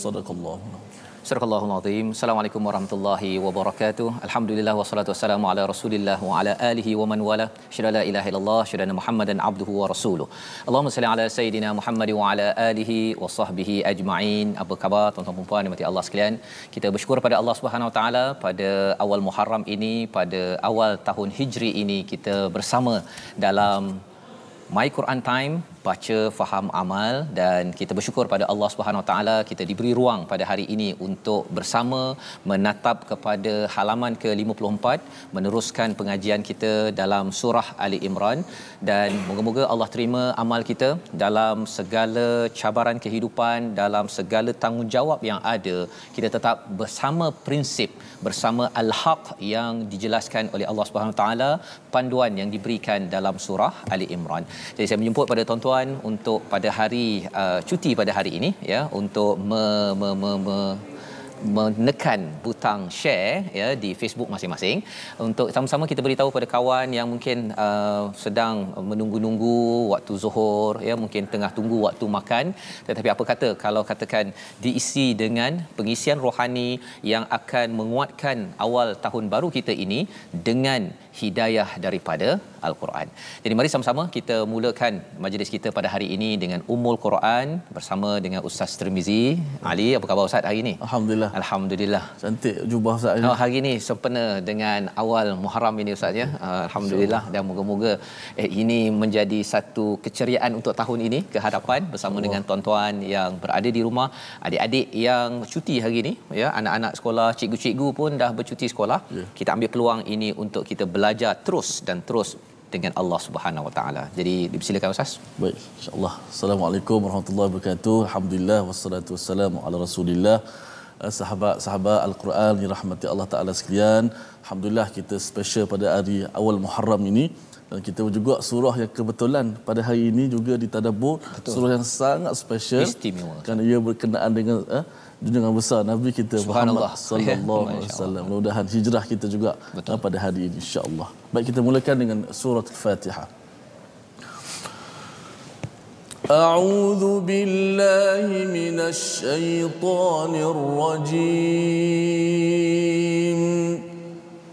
Sadaqallahu. Surahul Azim. Assalamualaikum warahmatullahi wabarakatuh. Alhamdulillah wassalatu wassalamu ala Rasulillah wa ala alihi wa man wala. Syada la ilaha illallah, syada Muhammadan abduhu wa rasuluh. Allahumma salli ala sayidina Muhammad wa ala alihi wa sahbihi ajma'in. Apa khabar tuan-tuan dan puan dimati Allah sekalian? Kita bersyukur pada Allah Subhanahu wa taala pada awal Muharram ini, pada awal tahun Hijri ini kita bersama dalam My Quran Time, baca, faham, amal, dan kita bersyukur pada Allah Subhanahu Wa Taala kita diberi ruang pada hari ini untuk bersama menatap kepada halaman ke-54 meneruskan pengajian kita dalam surah Ali Imran, dan moga-moga Allah terima amal kita dalam segala cabaran kehidupan, dalam segala tanggungjawab yang ada, kita tetap bersama prinsip, bersama al-haq yang dijelaskan oleh Allah Subhanahu Wa Taala, panduan yang diberikan dalam surah Ali Imran. Jadi saya menjemput pada tuan-tuan untuk pada hari cuti pada hari ini ya, untuk menekan butang share ya di Facebook masing-masing, untuk sama-sama kita beritahu pada kawan yang mungkin sedang menunggu-nunggu waktu zuhur ya, mungkin tengah tunggu waktu makan, tetapi apa kata kalau katakan diisi dengan pengisian rohani yang akan menguatkan awal tahun baru kita ini dengan hidayah daripada Al-Quran. Jadi mari sama-sama kita mulakan majlis kita pada hari ini dengan Ummul Quran bersama dengan Ustaz Tirmizi. Ali, apa khabar Ustaz hari ini? Alhamdulillah. Alhamdulillah. Cantik jubah Ustaz. Hari ini sempena dengan awal Muharram ini Ustaz ya. Alhamdulillah, dan moga-moga ini menjadi satu keceriaan untuk tahun ini ke hadapan bersama dengan tuan-tuan yang berada di rumah, adik-adik yang cuti hari ini ya, anak-anak sekolah, cikgu-cikgu pun dah bercuti sekolah. Kita ambil peluang ini untuk kita belajar terus dan terus dengan Allah Subhanahu Wa Taala. Jadi dipersilakan Ustaz. Baik, insya-Allah. Assalamualaikum warahmatullahi wabarakatuh. Alhamdulillah wassalatu wassalamu ala Rasulillah. Sahabat-sahabat Al-Quran yang rahmati Allah Taala sekalian, alhamdulillah kita special pada hari awal Muharram ini, dan kita juga surah yang kebetulan pada hari ini juga ditadabbur. Surah yang sangat special, istimewa, kerana ia berkenaan dengan junjungan besar Nabi kita Muhammad sallallahu alaihi wasallam. Mudah-mudahan hijrah kita juga pada hari ini insya-Allah. Baik, kita mulakan dengan surah Al-Fatihah. أعوذ بالله من الشيطان الرجيم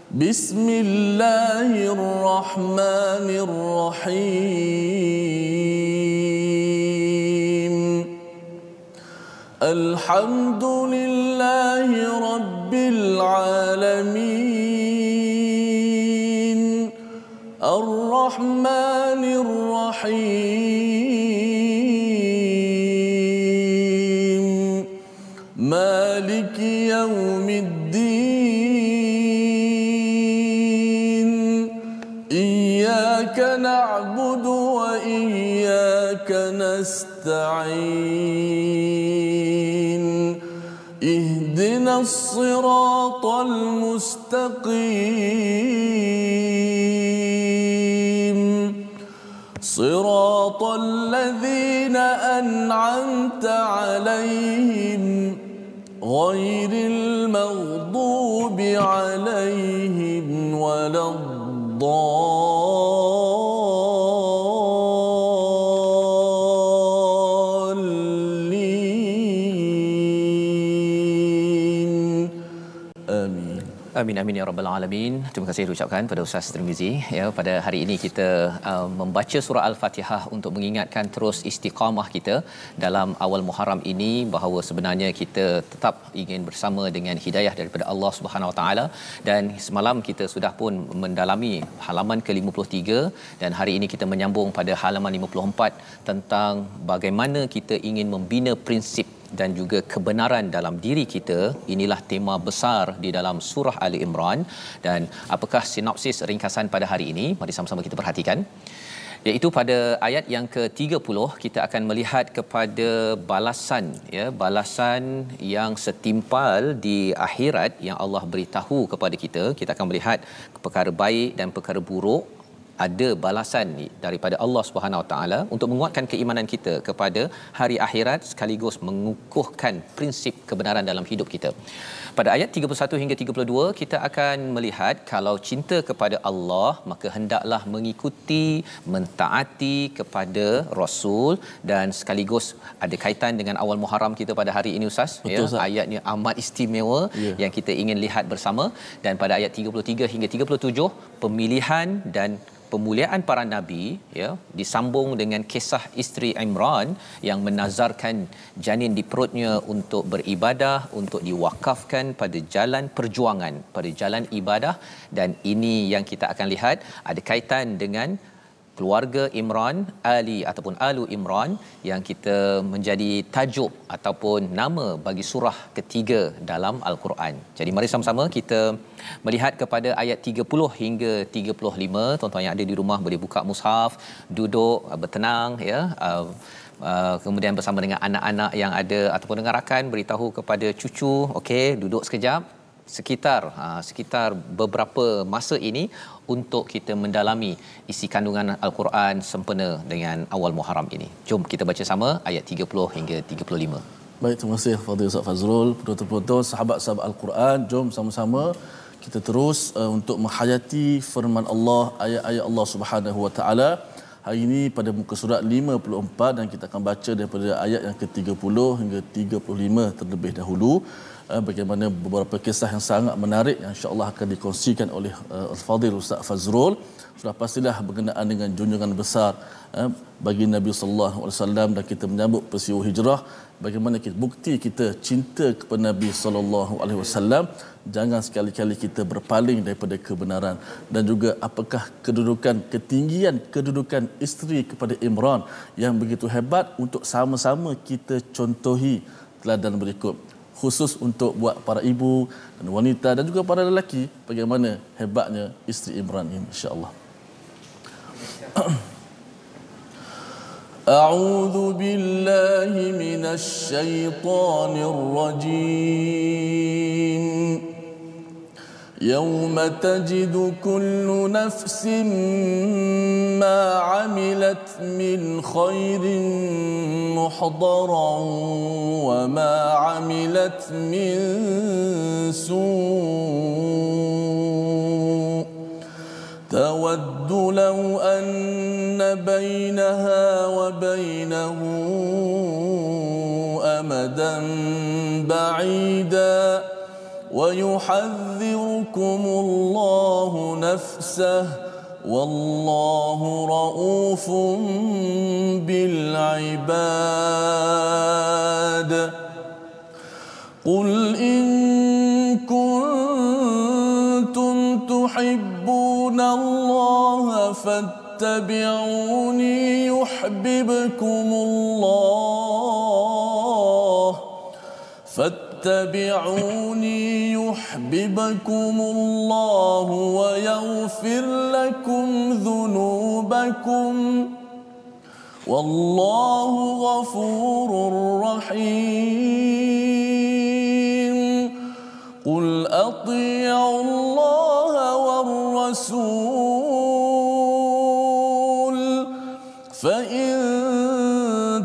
بسم الله الرحمن الرحيم الحمد لله رب العالمين الرحمن الرحيم مالك يوم الدين إياك نعبد وإياك نستعين اهدنا الصراط المستقيم صراط الذين أنعمت عليهم غير المغضوب عليهم ولا الضالين آمين. Amin amin ya rabbal alamin. Terima kasih diucapkan pada Ustaz Tirmizi ya. Pada hari ini kita membaca surah Al-Fatihah untuk mengingatkan terus istiqamah kita dalam awal Muharram ini, bahawa sebenarnya kita tetap ingin bersama dengan hidayah daripada Allah Subhanahu Wa Taala. Dan semalam kita sudah pun mendalami halaman ke-53, dan hari ini kita menyambung pada halaman 54 tentang bagaimana kita ingin membina prinsip dan juga kebenaran dalam diri kita. Inilah tema besar di dalam surah Ali Imran. Dan apakah sinopsis ringkasan pada hari ini? Mari sama-sama kita perhatikan. Iaitu pada ayat yang ke-30 kita akan melihat kepada balasan ya, balasan yang setimpal di akhirat yang Allah beritahu kepada kita. Kita akan melihat perkara baik dan perkara buruk ada balasan daripada Allah Subhanahu Wa Taala untuk menguatkan keimanan kita kepada hari akhirat sekaligus mengukuhkan prinsip kebenaran dalam hidup kita. Pada ayat 31 hingga 32 kita akan melihat kalau cinta kepada Allah maka hendaklah mengikuti, mentaati kepada Rasul, dan sekaligus ada kaitan dengan awal Muharram kita pada hari ini Ustaz. Betul, Ustaz. Ayatnya amat istimewa yang kita ingin lihat bersama. Dan pada ayat 33 hingga 37 pemilihan dan pemuliaan para nabi disambung dengan kisah isteri Imran yang menazarkan janin di perutnya untuk beribadah, untuk diwakafkan pada jalan perjuangan, pada jalan ibadah. Dan ini yang kita akan lihat ada kaitan dengan keluarga Imran, Ali ataupun Alu Imran yang kita menjadi tajuk ataupun nama bagi surah ketiga dalam Al-Quran. Jadi mari sama-sama kita melihat kepada ayat 30 hingga 35. Tuan-tuan yang ada di rumah boleh buka mushaf, duduk bertenang kemudian bersama dengan anak-anak yang ada ataupun dengan rakan beritahu kepada cucu, okey, duduk sekejap. Sekitar beberapa masa ini untuk kita mendalami isi kandungan Al-Quran sempena dengan awal Muharram ini. Jom kita baca sama ayat 30 hingga 35. Baik, terima kasih Fadil Ustaz Fazrul. Penonton-penonton, sahabat-sahabat Al-Quran, jom sama-sama kita terus untuk menghayati firman Allah, ayat-ayat Allah Subhanahu Wa Taala. Hari ini pada muka surat 54 dan kita akan baca daripada ayat yang ke-30 hingga 35 terlebih dahulu. Bagaimana beberapa kisah yang sangat menarik yang insya-Allah akan dikongsikan oleh Al-Fadhil Ustaz Fazrul. Sudah pastilah berkenaan dengan junjungan besar bagi Nabi sallallahu alaihi wasallam, dan kita menyambut peristiwa hijrah. Bagaimana bukti kita cinta kepada Nabi sallallahu alaihi wasallam, jangan sekali-kali kita berpaling daripada kebenaran. Dan juga apakah ketinggian kedudukan isteri kepada Imran yang begitu hebat untuk sama-sama kita contohi teladan berikut, khusus untuk buat para ibu dan wanita dan juga para lelaki, bagaimana hebatnya isteri Imran ini, insya-Allah. A'udzu billahi minasy syaithanir rajim. Yauma tajidu kullu nafsin ma 'amilat min khairin muhdaran wa ma 'amilat min su' tawaddu law anna bainaha wa bainahu amadan ba'ida وَيُحَذِّرُكُمُ اللَّهُ نَفْسَهُ وَاللَّهُ رَءُوفٌ بِالْعِبَادِ قُلْ إِن كُنتُمْ تُحِبُّونَ اللَّهَ فَاتَّبِعُونِي يُحْبِبْكُمُ اللَّهُ فاتبعوني يحببكم الله ويغفر لكم ذنوبكم والله غفور رحيم قل أطيعوا الله والرسول فإن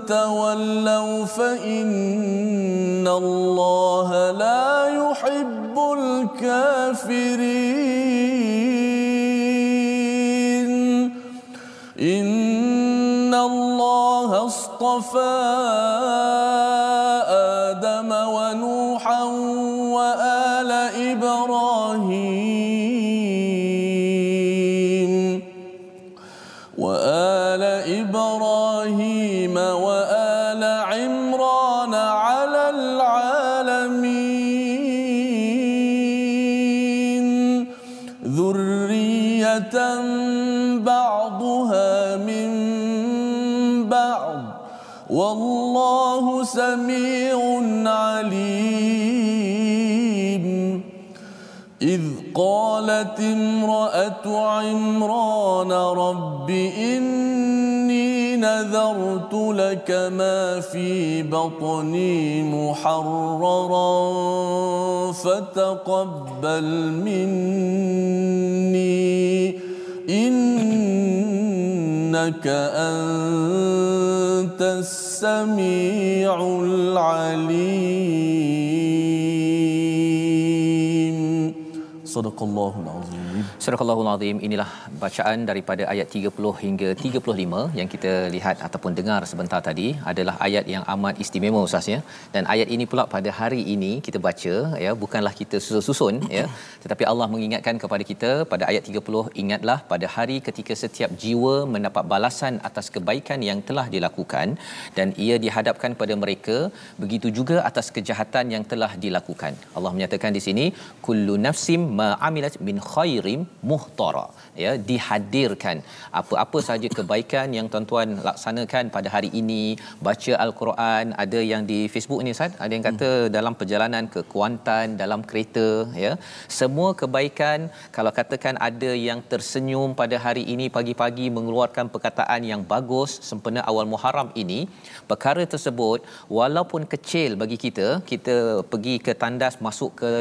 تولوا فإن الله لا يحب الكافرين إن الله اصطفى آدم ونوحا وآل إبراهيم وآل عمران على العالمين ذرية بعضها من بعض والله سميع عليم إذ قالت امرأة عمران رب إني نذرت لك ما في بطني محررا فتقبل مني innaka antas sami'ul alim. Sadaqallahul azim. Surahul Azim. Inilah bacaan daripada ayat 30 hingga 35 yang kita lihat ataupun dengar sebentar tadi adalah ayat yang amat istimewa Ustaz ya. Dan ayat ini pula pada hari ini kita baca ya, bukanlah kita susun ya, tetapi Allah mengingatkan kepada kita pada ayat 30, ingatlah pada hari ketika setiap jiwa mendapat balasan atas kebaikan yang telah dilakukan dan ia dihadapkan pada mereka, begitu juga atas kejahatan yang telah dilakukan. Allah menyatakan di sini kullu nafsim ma amilat min khairin muhtara, ya, dihadirkan apa-apa sahaja kebaikan yang tuan-tuan laksanakan pada hari ini, baca al-Quran, ada yang di Facebook ni Ustaz, ada yang kata dalam perjalanan ke Kuantan, dalam kereta ya, semua kebaikan. Kalau katakan ada yang tersenyum pada hari ini pagi-pagi mengeluarkan perkataan yang bagus sempena awal Muharram ini, perkara tersebut walaupun kecil bagi kita pergi ke tandas, masuk ke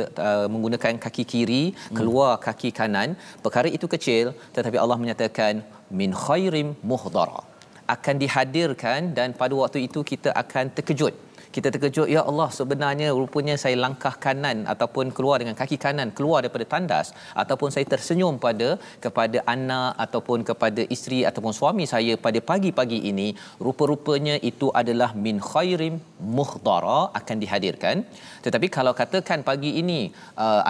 menggunakan kaki kiri, keluar kaki kanan, perkara itu kecil, tetapi Allah menyatakan min khairim muhdara, akan dihadirkan dan pada waktu itu kita akan terkejut. Kita terkejut, ya Allah, sebenarnya rupanya saya langkah kanan ataupun keluar dengan kaki kanan keluar daripada tandas, ataupun saya tersenyum kepada anak ataupun kepada isteri ataupun suami saya pada pagi-pagi ini, rupa-rupanya itu adalah min khairim muhdara, akan dihadirkan. Tetapi kalau katakan pagi ini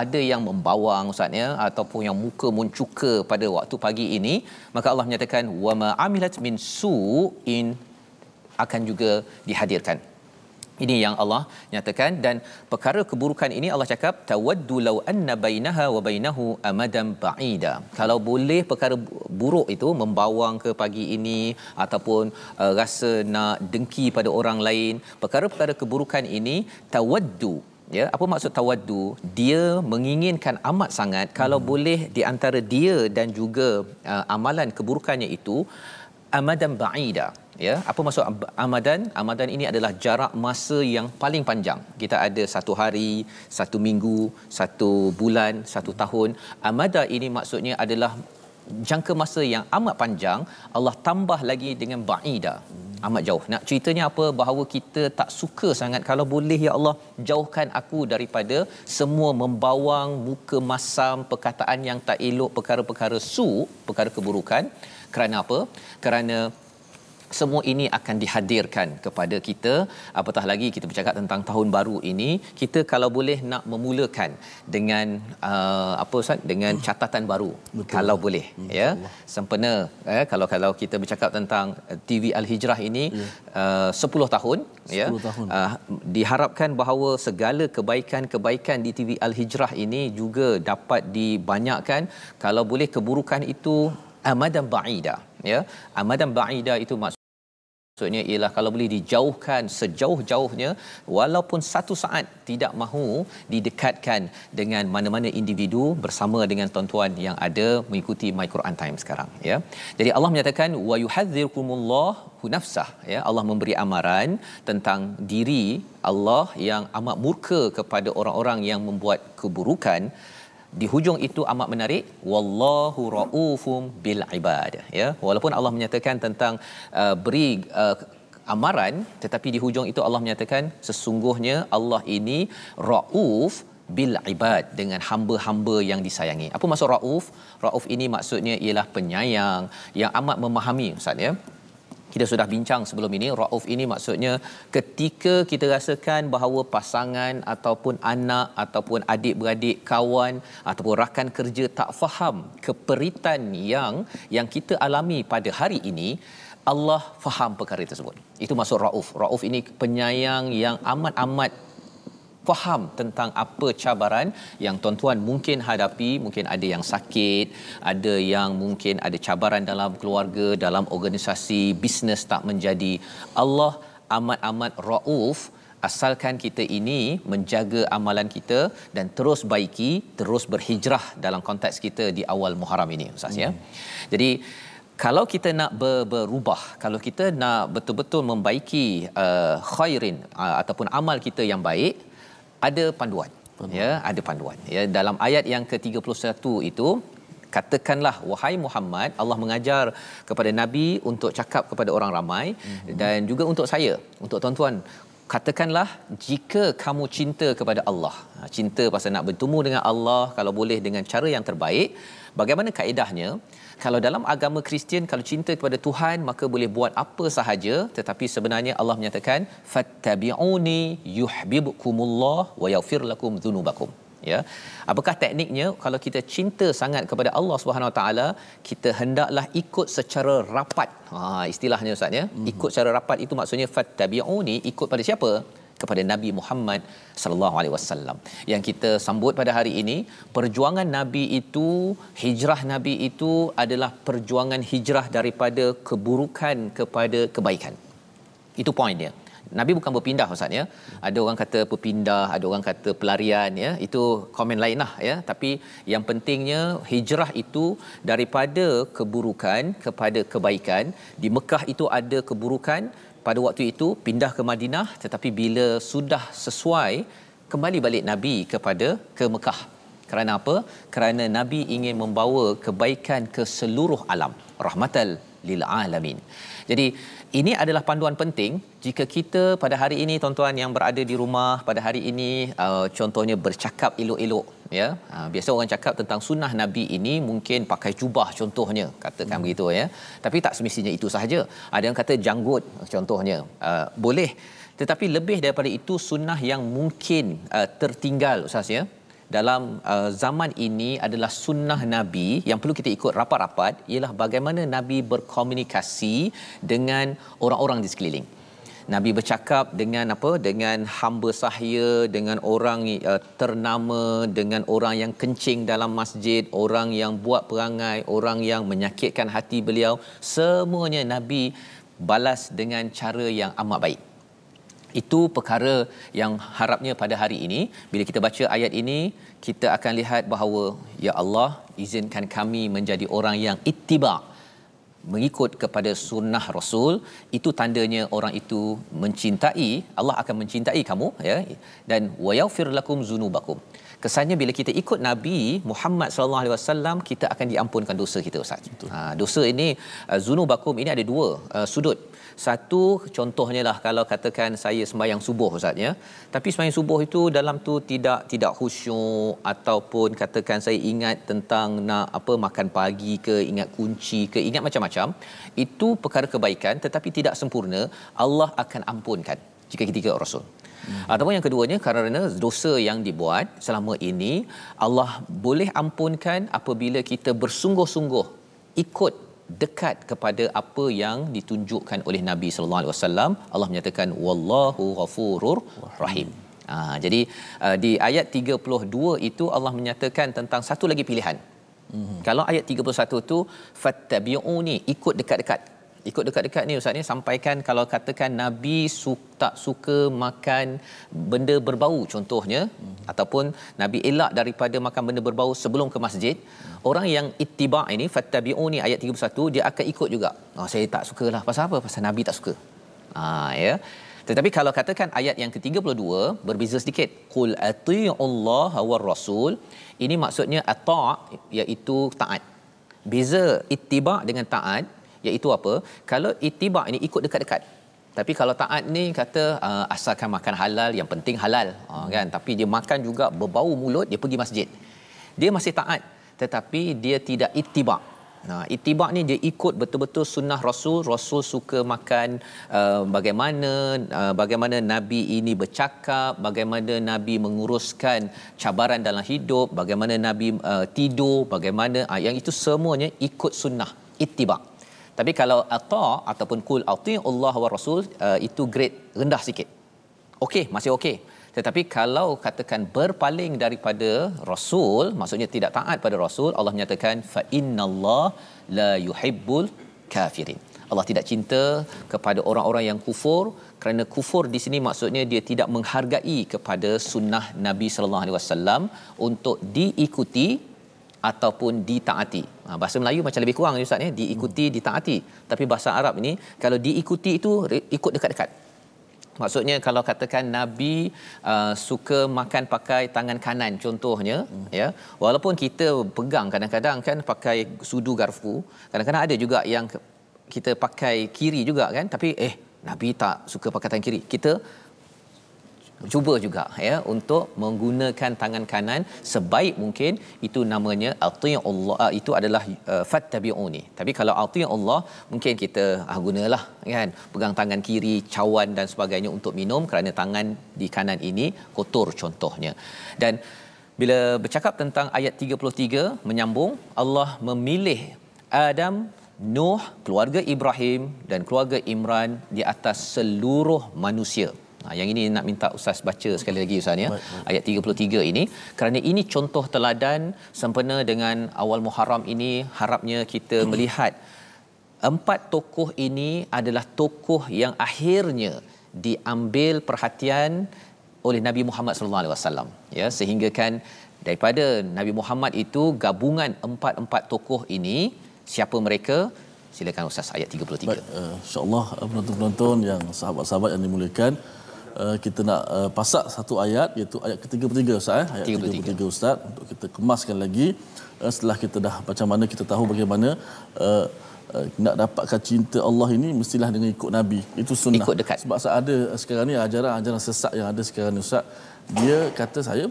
ada yang membawang Ustaz ya, ataupun yang muka muncuka pada waktu pagi ini, maka Allah menyatakan wa ma amilat min su'in, akan juga dihadirkan. Ini yang Allah nyatakan. Dan perkara keburukan ini Allah cakap tawaddu law anna bainaha wa bainahu amadan ba'ida. Kalau boleh perkara buruk itu membawang ke pagi ini ataupun rasa nak dengki pada orang lain, perkara-perkara keburukan ini tawaddu, ya, apa maksud tawaddu? Dia menginginkan amat sangat kalau boleh di antara dia dan juga amalan keburukannya itu amadan ba'ida. Ya, apa maksud amadan? Amadan ini adalah jarak masa yang paling panjang. Kita ada 1 hari, 1 minggu, 1 bulan, 1 tahun. Amada ini maksudnya adalah jangka masa yang amat panjang. Allah tambah lagi dengan ba'ida, amat jauh. Nak ceritanya apa? Bahawa kita tak suka sangat, kalau boleh ya Allah, jauhkan aku daripada semua membawang, muka masam, perkataan yang tak elok, perkara-perkara perkara keburukan. Kerana apa? Kerana semua ini akan dihadirkan kepada kita. Apatah lagi kita bercakap tentang tahun baru ini, kita kalau boleh nak memulakan dengan apa Ustaz, dengan catatan baru. Betul. Kalau boleh ya, sempena kalau kita bercakap tentang TV Al-Hijrah ini 10 tahun 10 ya, tahun. Diharapkan bahawa segala kebaikan-kebaikan di TV Al-Hijrah ini juga dapat dibanyakkan. Kalau boleh keburukan itu amadan ba'ida, ya, amadan ba'ida itu maksudnya ialah kalau boleh dijauhkan sejauh-jauhnya, walaupun 1 saat tidak mahu didekatkan dengan mana-mana individu bersama dengan tuan-tuan yang ada mengikuti My Quran Time sekarang ya. Jadi Allah menyatakan wa yuhadzirkumullahu nafsah, ya, Allah memberi amaran tentang diri Allah yang amat murka kepada orang-orang yang membuat keburukan. Di hujung itu amat menarik, wallahu raufum bil ibad, ya, walaupun Allah menyatakan tentang beri amaran, tetapi di hujung itu Allah menyatakan sesungguhnya Allah ini rauf bil ibad, dengan hamba-hamba yang disayangi. Apa maksud rauf? Rauf ini maksudnya ialah penyayang, yang amat memahami Ustaz ya. Kita sudah bincang sebelum ini, rauf ini maksudnya ketika kita rasakan bahawa pasangan ataupun anak ataupun adik-beradik, kawan ataupun rakan kerja tak faham keperitan yang kita alami pada hari ini, Allah faham perkara tersebut. Itu maksud rauf. Rauf ini penyayang yang amat-amat faham tentang apa cabaran yang tuan-tuan mungkin hadapi. Mungkin ada yang sakit, ada yang mungkin ada cabaran dalam keluarga, dalam organisasi, bisnes tak menjadi. Allah amat-amat rauf, asalkan kita ini menjaga amalan kita dan terus baiki, terus berhijrah dalam konteks kita di awal Muharram ini Ustaz ya. Jadi kalau kita nak berubah, kalau kita nak betul-betul membaiki khairin ataupun amal kita yang baik, ada panduan. Ya, ada panduan. Ya, dalam ayat yang ke-31 itu katakanlah wahai Muhammad, Allah mengajar kepada nabi untuk cakap kepada orang ramai, dan juga untuk saya, untuk tuan-tuan, katakanlah jika kamu cinta kepada Allah. Cinta pasal nak bertemu dengan Allah, kalau boleh dengan cara yang terbaik. Bagaimana kaedahnya? Kalau dalam agama Kristian, kalau cinta kepada Tuhan maka boleh buat apa sahaja, tetapi sebenarnya Allah menyatakan fattabi'uni yuhibbukumullah wa yaghfir lakum dzunubakum. Ya. Apakah tekniknya? Kalau kita cinta sangat kepada Allah Subhanahu Wa Taala, kita hendaklah ikut secara rapat. Istilahnya Ustaz ya. Ikut secara rapat itu maksudnya fattabi'uni, ikut pada siapa? Kepada Nabi Muhammad sallallahu alaihi wasallam. Yang kita sambut pada hari ini, perjuangan Nabi itu, hijrah Nabi itu adalah perjuangan hijrah daripada keburukan kepada kebaikan. Itu poin dia. Nabi bukan berpindah Ustaz ya. Ada orang kata berpindah, ada orang kata pelarian ya. Itu komen lainlah ya. Tapi yang pentingnya hijrah itu daripada keburukan kepada kebaikan. Di Mekah itu ada keburukan, pada waktu itu pindah ke Madinah, tetapi bila sudah sesuai, kembali balik Nabi ke Mekah. Kerana apa? Kerana Nabi ingin membawa kebaikan ke seluruh alam, rahmatal lil alamin. Jadi ini adalah panduan penting jika kita pada hari ini, tuan-tuan yang berada di rumah pada hari ini, contohnya bercakap elok-elok ya. Biasa orang cakap tentang sunnah Nabi ini mungkin pakai jubah contohnya, katakan begitu ya. Tapi tak semestinya itu sahaja. Ada yang kata janggut contohnya. Boleh, tetapi lebih daripada itu sunnah yang mungkin tertinggal Ustaz ya. Dalam zaman ini adalah sunnah Nabi yang perlu kita ikut rapat-rapat, ialah bagaimana Nabi berkomunikasi dengan orang-orang di sekeliling. Nabi bercakap dengan apa? Dengan hamba sahaya, dengan orang ternama, dengan orang yang kencing dalam masjid, orang yang buat perangai, orang yang menyakitkan hati beliau, semuanya Nabi balas dengan cara yang amat baik. Itu perkara yang harapnya pada hari ini bila kita baca ayat ini, kita akan lihat bahawa ya Allah, izinkan kami menjadi orang yang ittiba, mengikut kepada sunnah Rasul. Itu tandanya orang itu mencintai, Allah akan mencintai kamu ya, dan wa yaghfir lakum dzunubakum. Kesannya bila kita ikut Nabi Muhammad sallallahu alaihi wasallam, kita akan diampunkan dosa kita Ustaz. Dosa ini dzunubakum ini ada dua sudut. Satu, contohnya lah kalau katakan saya sembahyang subuh Ustaz ya. Tapi sembahyang subuh itu dalam tu tidak khusyuk, ataupun katakan saya ingat tentang nak makan pagi ke, ingat kunci ke, ingat macam-macam. Itu perkara kebaikan tetapi tidak sempurna, Allah akan ampunkan jika kita ikut Rasul. Ataupun yang keduanya, kerana dosa yang dibuat selama ini, Allah boleh ampunkan apabila kita bersungguh-sungguh ikut dekat kepada apa yang ditunjukkan oleh Nabi sallallahu alaihi wasallam. Allah menyatakan wallahu ghafurur rahim. Jadi di ayat 32 itu Allah menyatakan tentang satu lagi pilihan. Kalau ayat 31 tu fattabi'uni, ikut dekat-dekat. Ikut dekat-dekat ni Ustaz ni sampaikan kalau katakan Nabi tak suka makan benda berbau contohnya, ataupun Nabi elak daripada makan benda berbau sebelum ke masjid. Orang yang ittiba' ini fattabi'uni ayat 31, dia akan ikut juga. Saya tak sukalah. Pasal apa? Pasal Nabi tak suka. Ya. Tetapi kalau katakan ayat yang ke-32 berbeza sedikit. Qul atii'ullaha war rasul. Ini maksudnya ata' iaitu taat. Beza ittiba' dengan taat iaitu apa? Kalau ittiba' ini ikut dekat-dekat. Tapi kalau taat ni kata asalkan makan halal, yang penting halal kan. Tapi dia makan juga berbau mulut, dia pergi masjid. Dia masih taat tetapi dia tidak ittiba'. Ittiba' ni dia ikut betul-betul sunnah Rasul. Rasul suka makan bagaimana Nabi ini bercakap, bagaimana Nabi menguruskan cabaran dalam hidup, bagaimana Nabi tidur, bagaimana yang itu semuanya ikut sunnah, ittiba'. Tapi kalau ata' ataupun qul atii'ullah wa rasul, itu grade rendah sikit. Okey, masih okey. Tetapi kalau katakan berpaling daripada Rasul, maksudnya tidak taat pada Rasul, Allah menyatakan fa innallah la yuhibbul kafirin. Allah tidak cinta kepada orang-orang yang kufur, kerana kufur di sini maksudnya dia tidak menghargai kepada sunnah Nabi sallallahu alaihi wasallam untuk diikuti ataupun ditaati. Bahasa Melayu macam lebih kurang Ustaz ni, diikuti, ditaati. Tapi bahasa Arab ini kalau diikuti itu ikut dekat-dekat. Maksudnya kalau katakan Nabi suka makan pakai tangan kanan contohnya, ya, walaupun kita pegang kadang-kadang kan pakai sudu garfu, kadang-kadang ada juga yang kita pakai kiri juga kan, tapi Nabi tak suka pakai tangan kiri. Kita cuba juga ya untuk menggunakan tangan kanan sebaik mungkin. Itu namanya ati'ullah, itu adalah fattabi'uni. Tapi kalau ati'ullah mungkin kita gunalah kan pegang tangan kiri, cawan dan sebagainya untuk minum kerana tangan di kanan ini kotor contohnya. Dan bila bercakap tentang ayat 33 menyambung, Allah memilih Adam, Nuh, keluarga Ibrahim dan keluarga Imran di atas seluruh manusia. Yang ini nak minta Ustaz baca sekali lagi Ustaz ya. Ayat 33 ini, kerana ini contoh teladan sempena dengan awal Muharram ini. Harapnya kita melihat empat tokoh ini adalah tokoh yang akhirnya diambil perhatian oleh Nabi Muhammad sallallahu alaihi wasallam, ya, sehingga kan daripada Nabi Muhammad itu gabungan empat tokoh ini. Siapa mereka? Silakan Ustaz, ayat 33. Baik, insya-Allah penonton-penonton yang sahabat-sahabat yang dimuliakan, kita nak pasak satu ayat, iaitu ayat ke-33 Ustaz, ayat 33 Ustaz, untuk kita kemaskan lagi. Setelah kita dah macam mana kita tahu bagaimana nak dapatkan cinta Allah ini mestilah dengan ikut Nabi. Itu sunnah. Ikut dekat. Sebab ada sekarang ni ajaran sesat yang ada sekarang ni Ustaz. Dia kata saya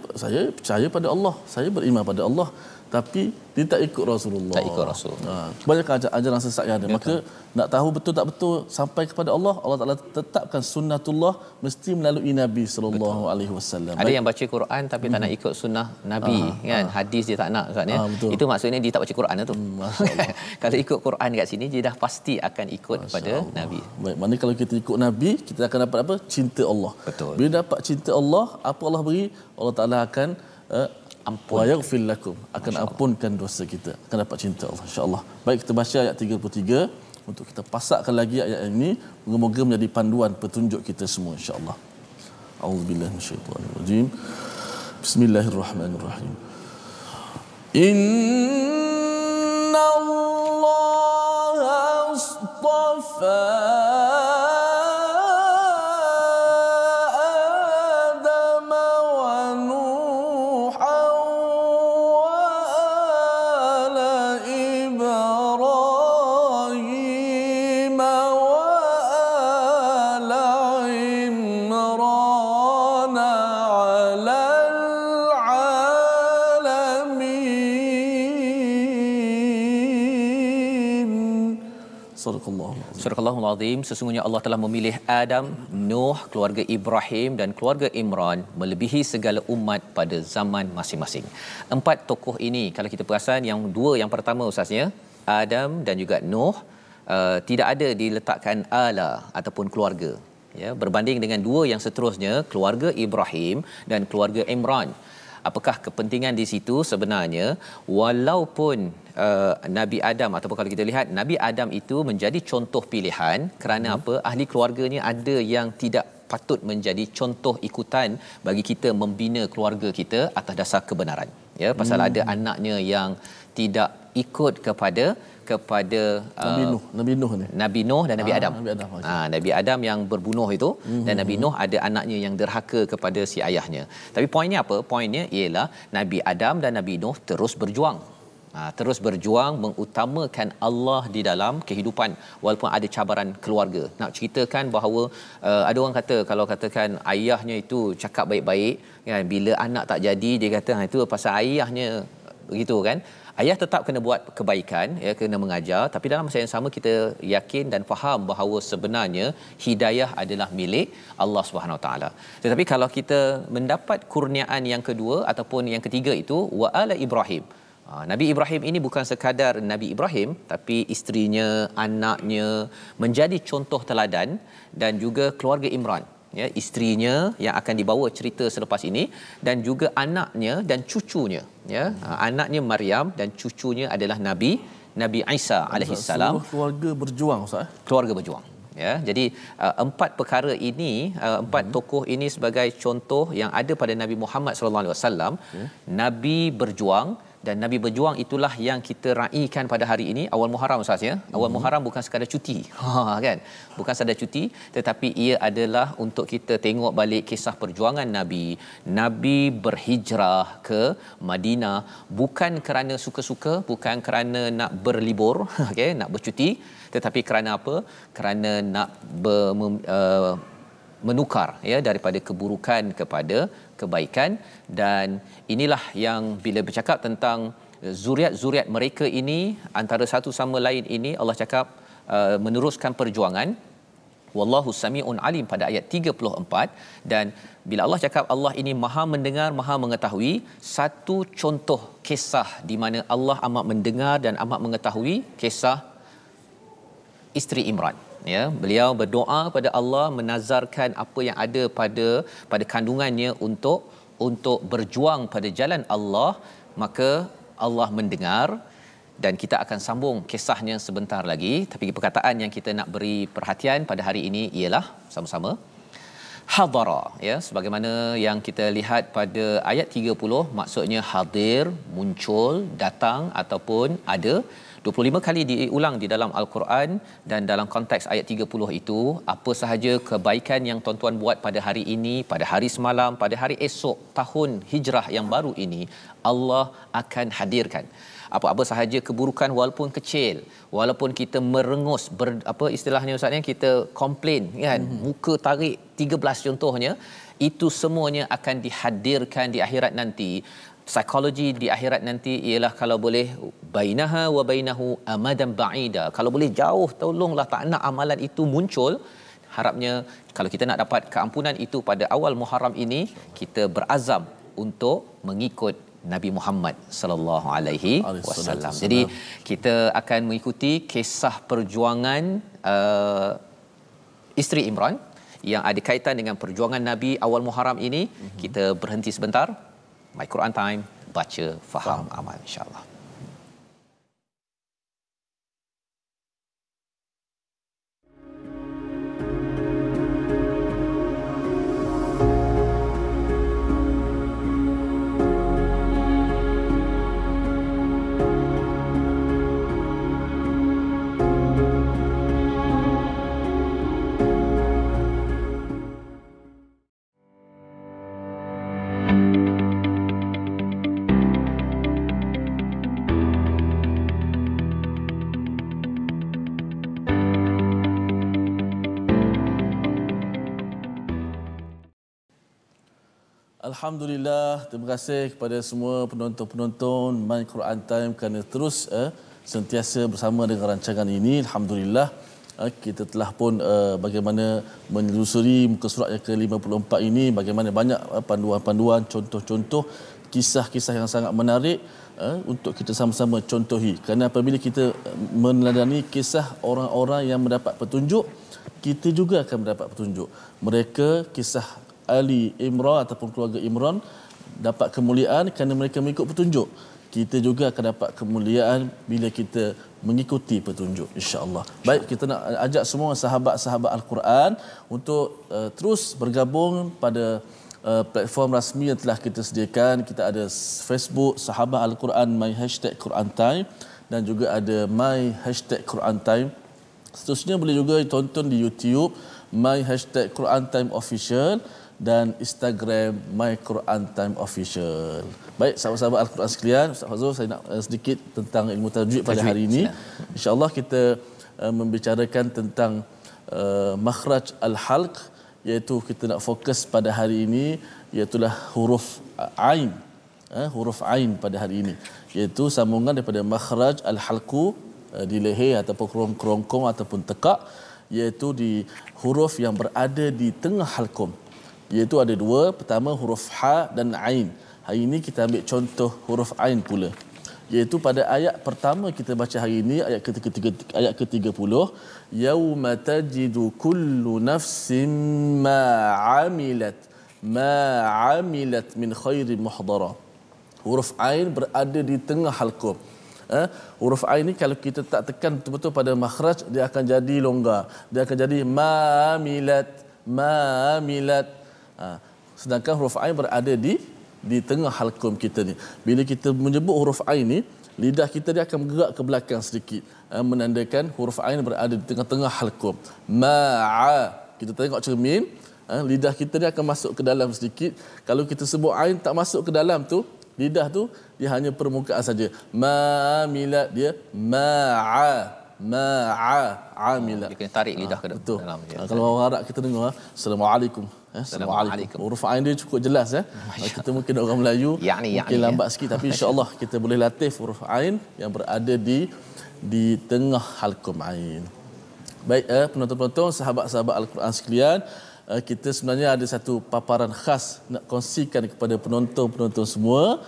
percaya pada Allah, saya beriman pada Allah, tapi dia tak ikut Rasulullah. Tak ikut Rasul. Kebanyakan ajaran sesat yang ada. Maka nak tahu betul tak betul sampai kepada Allah, Allah Taala tetapkan sunnatullah mesti melalui Nabi sallallahu alaihi wasallam. Ada yang baca Quran tapi tak nak ikut sunnah Nabi kan. Hadis dia tak nak Ustaz ya. Itu maksudnya dia tak baca Quran tu. Kalau ikut Quran kat sini dia dah pasti akan ikut pada Nabi. Baik, mana kalau kita ikut Nabi, kita akan dapat apa? Cinta Allah. Betul. Bila dapat cinta Allah, apa Allah beri? Allah Taala akan ampun, wa yaghfir lakum, akan ampunkan dosa kita, akan dapat cinta Allah insya-Allah. Baik, kita baca ayat 33 untuk kita pasakkan lagi ayat ini, moga-moga menjadi panduan petunjuk kita semua insya-Allah. A'udzubillahi minasyaitanir rajim. Bismillahirrahmanirrahim. Innallaha astafa Surahul Azim. Sesungguhnya Allah telah memilih Adam, Nuh, keluarga Ibrahim dan keluarga Imran melebihi segala umat pada zaman masing-masing. Empat tokoh ini kalau kita perasan, yang pertama Ustaznya Adam dan juga Nuh, tidak ada diletakkan ala ataupun keluarga, ya, berbanding dengan dua yang seterusnya, keluarga Ibrahim dan keluarga Imran. Apakah kepentingan di situ sebenarnya? Walaupun Nabi Adam, ataupun kalau kita lihat Nabi Adam itu menjadi contoh pilihan kerana apa? Ahli keluarganya ada yang tidak patut menjadi contoh ikutan bagi kita membina keluarga kita atas dasar kebenaran, ya, pasal ada anaknya yang tidak ikut kepada Nabi Nuh dan Nabi Adam. Nabi Adam yang berbunuh itu, dan Nabi Nuh ada anaknya yang derhaka kepada si ayahnya. Tapi poinnya apa? Poinnya ialah Nabi Adam dan Nabi Nuh terus berjuang. Terus berjuang mengutamakan Allah di dalam kehidupan walaupun ada cabaran keluarga. Nak ceritakan bahawa ada orang kata, kalau katakan ayahnya itu cakap baik-baik kan, bila anak tak jadi dia kata itu pasal ayahnya, begitu kan. Ayah tetap kena buat kebaikan, ya, kena mengajar, tapi dalam masa yang sama kita yakin dan faham bahawa sebenarnya hidayah adalah milik Allah Subhanahu Wa Taala. Tetapi kalau kita mendapat kurniaan yang kedua ataupun yang ketiga itu wa ala Ibrahim. Nabi Ibrahim ini bukan sekadar Nabi Ibrahim, tapi isterinya, anaknya menjadi contoh teladan, dan juga keluarga Imran, ya, isterinya yang akan dibawa cerita selepas ini, dan juga anaknya dan cucunya, ya, anaknya Maryam dan cucunya adalah Nabi Isa alaihissalam. Keluarga berjuang Ustaz. Keluarga berjuang. Ya, jadi empat perkara ini, empat tokoh ini sebagai contoh yang ada pada Nabi Muhammad sallallahu alaihi wasallam. Nabi berjuang, dan Nabi berjuang itulah yang kita raikan pada hari ini awal Muharram Ustaz ya. Awal Muharram bukan sekadar cuti. Kan? Bukan sekadar cuti tetapi ia adalah untuk kita tengok balik kisah perjuangan Nabi. Nabi berhijrah ke Madinah bukan kerana suka-suka, bukan kerana nak berlibur, okey, nak bercuti, tetapi kerana apa? Kerana nak menukar ya daripada keburukan kepada kebaikan. Dan inilah yang bila bercakap tentang zuriat-zuriat mereka ini antara satu sama lain ini, Allah cakap meneruskan perjuangan. Wallahu sami'un alim pada ayat 34. Dan bila Allah cakap Allah ini maha mendengar, maha mengetahui, satu contoh kisah di mana Allah amat mendengar dan amat mengetahui, kisah isteri Imran. Ya, beliau berdoa pada Allah menazarkan apa yang ada pada kandungannya untuk berjuang pada jalan Allah, maka Allah mendengar. Dan kita akan sambung kisahnya sebentar lagi, tapi perkataan yang kita nak beri perhatian pada hari ini ialah sama-sama hadara, ya, sebagaimana yang kita lihat pada ayat 30, maksudnya hadir, muncul, datang ataupun ada. 25 kali diulang di dalam Al-Quran, dan dalam konteks ayat 30 itu, apa sahaja kebaikan yang tuan-tuan buat pada hari ini, pada hari semalam, pada hari esok tahun hijrah yang baru ini, Allah akan hadirkan. Apa-apa sahaja keburukan walaupun kecil, walaupun kita merengus, apa istilahnya Ustaz ni, kita komplain kan, muka tarik 13 contohnya, itu semuanya akan dihadirkan di akhirat nanti. Psikologi di akhirat nanti ialah kalau boleh bainaha wa bainahu amadan ba'ida. Kalau boleh jauh, tolonglah tak nak amalan itu muncul. Harapnya kalau kita nak dapat keampunan itu pada awal Muharram ini, kita berazam untuk mengikut Nabi Muhammad sallallahu alaihi wasallam. Jadi kita akan mengikuti kisah perjuangan isteri Imran yang ada kaitan dengan perjuangan Nabi awal Muharram ini. Kita berhenti sebentar. My Quran Time, baca, faham, amal, insya-Allah. Alhamdulillah, terima kasih kepada semua penonton-penonton My Quran Time kerana terus sentiasa bersama dengan rancangan ini. Alhamdulillah, kita telah pun bagaimana menelusuri muka surat yang ke-54 ini, bagaimana banyak panduan-panduan, contoh-contoh, kisah-kisah yang sangat menarik untuk kita sama-sama contohi. Kerana apabila kita meneladani kisah orang-orang yang mendapat petunjuk, kita juga akan mendapat petunjuk. Mereka, kisah Ali Imran ataupun keluarga Imran dapat kemuliaan kerana mereka mengikut petunjuk. Kita juga akan dapat kemuliaan bila kita mengikuti petunjuk, insya-Allah. Baik, kita nak ajak semua sahabat-sahabat Al-Quran untuk terus bergabung pada platform rasmi yang telah kita sediakan. Kita ada Facebook Sahabat Al-Quran My #Quran Time, dan juga ada My #Quran Time. Seterusnya boleh juga tonton di YouTube My #Quran Time Official dan Instagram My Quran Time Official. Baik, sahabat-sahabat Al-Quran sekalian, Ustaz Fazrul, saya nak sedikit tentang ilmu tajwid pada hari ini. InsyaAllah kita membicarakan tentang makhraj al-halq, iaitu kita nak fokus pada hari ini, iaitulah huruf Ain. Huruf Ain pada hari ini, iaitu sambungan daripada makhraj al-halqu di leher ataupun kerongkong ataupun tekak, iaitu di huruf yang berada di tengah halqum. Iaitu ada dua, pertama huruf Ha dan Ain. Hari ini kita ambil contoh huruf Ain pula. Iaitu pada ayat pertama kita baca hari ini, ayat ke-30, yauma tajidu kullu nafsin ma amilat min khairin muhdara. Huruf Ain berada di tengah halqum. Huruf Ain ni kalau kita tak tekan betul-betul pada makhraj, dia akan jadi longgar. Dia akan jadi ma amilat. Sedangkan huruf Ain berada di di tengah halqum kita ni. Bila kita menyebut huruf ain ni, lidah kita dia akan bergerak ke belakang sedikit, menandakan huruf ain berada di tengah-tengah halqum. Ma'a, kita tengok cermin, lidah kita dia akan masuk ke dalam sedikit. Kalau kita sebut ain tak masuk ke dalam tu, lidah tu dia hanya permukaan saja. Ma'amilat, dia ma'a amilat. Dia kena tarik lidah ke dalam. Kalau orang Arab kita dengar Assalamualaikum. Assalamualaikum. Huruf ain dia cukup jelas kita mungkin orang Melayu mungkin lambat sikit, tapi insya-Allah kita boleh latih huruf ain yang berada di tengah halqum ain. Baik, penonton-penonton, sahabat-sahabat Al-Quran sekalian, kita sebenarnya ada satu paparan khas nak kongsikan kepada penonton-penonton semua.